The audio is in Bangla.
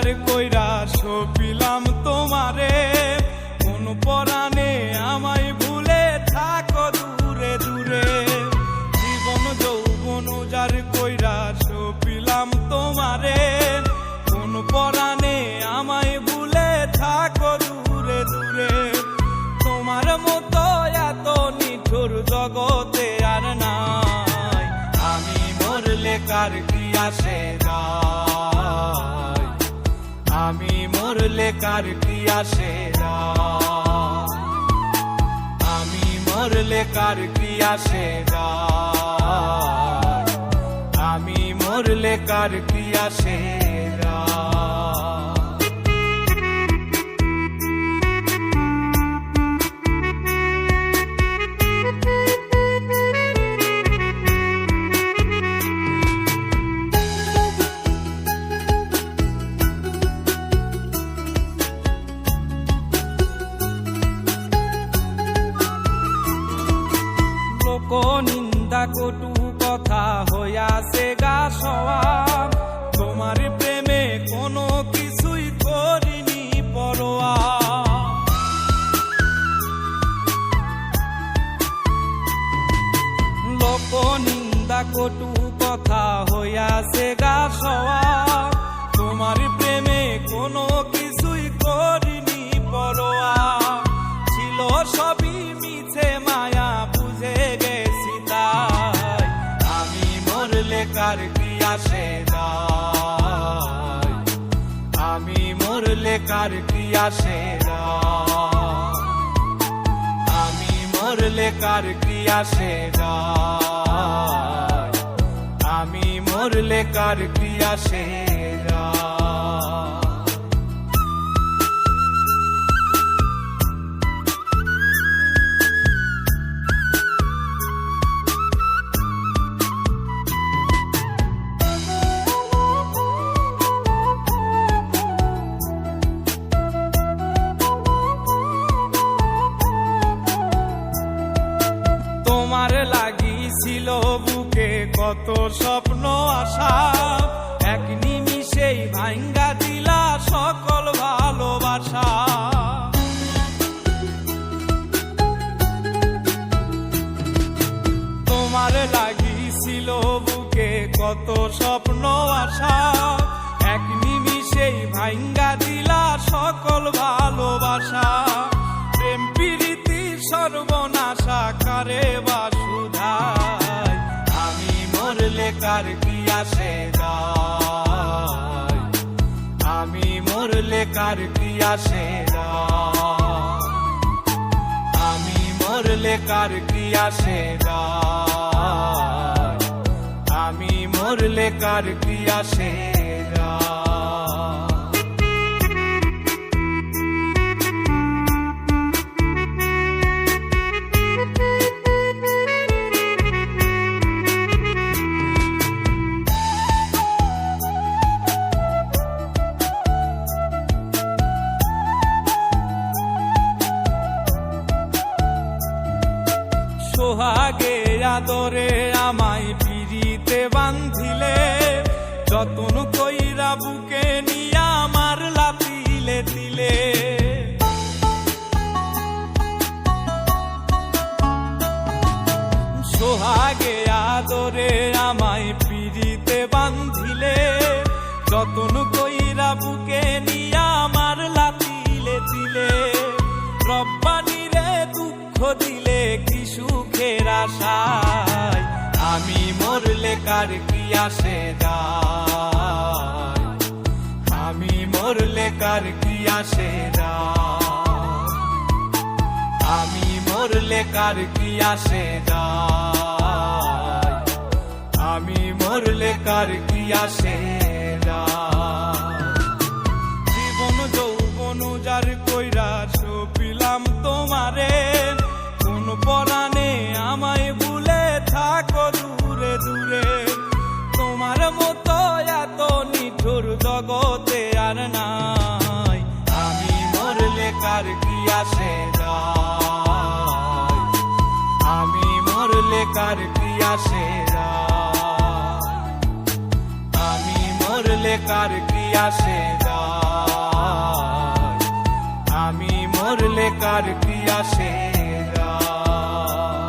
যার কইরা সপিলাম তোমারে, কোন পরাণে আমায় ভুলে থাকো দূরে দূরে। জীবন যৌবন যার কইরা সপিলাম তোমারে, কোন পরাণে আমায় ভুলে থাকো দূরে দূরে। তোমার মতো এত নিঠুর জগতে আর নাই, আমি মরলে কার কি আসে যায়, আমি মরলে কার কি আসে যায়, আমি মরলে কার কি আসে যায়, আমি মরলে কার কি আসে যায়। নিন্দা কটু কথা হইয়াছে গা সওয়াব, তোমার প্রেমে কোনো কিছুই করিনি পরোয়া। লোক নিন্দা কটু কথা হইয়াছে গা সওয়াব, তোমার প্রেমে কোনো কিছুই করিনি পরোয়া। ছিল সবই মিছে মায়া বুঝে গেছি তাই, আমি মরলে কার কি আসে যায়, আমি মরলে কার কি আসে যায়, আমি মরলে কার কি আসে যায়, আমি মরলে কার কি আসে যায়। তোমার লাগিছিল বুকে কত স্বপ্ন আশা, এক নিমিষেই ভাঙ্গা দিলা সকল ভালোবাসা। তোমার লাগিছিল বুকে কত স্বপ্ন আশা, এক নিমিষেই ভাঙ্গা দিলা সকল ভালোবাসা। প্রেম প্রীতি সর্বনাশা কারে বা সুধায়, আমি মরলে কার কি আসে যায়, আমি মরলে কার কি আসে যায়, আমি মরলে কার কি আসে যায়, আমি মরলে কার কি আসে যায়। সোহাগে আদরে আমায় পিরিতে বান্ধিলে, যতন কইরা বুকে নিয়া আমার লাতিলে দিলে। সোহাগে আদরে আমায় পিরিতে বান্ধিলে, যতন কইরা বুকে নিয়া আমার লাতিলে দিলে। রব্বানি রে দুঃখ দিলে কি সুখের আশায়, আমি মরলে কার কি আসে যায়, আমি মরলে কার কি আসে যায়, আমি মরলে কার কি আসে যায়, আমি মরলে কার কি আসে যায়। জীবন যৌবন যার কইরা সপিলাম তোমারে, কোন পরাণে আমায় ভুলে থাকো দূরে দূরে। তোমার মতো এত নিঠুর জগতে আর নাই, আমি মরলে কার কি আসে যায়, আমি মরলে কার কি আসে যায়, আমি মরলে বাঁচলে কার কি আসে যায়, আমি মরলে কার কি আসে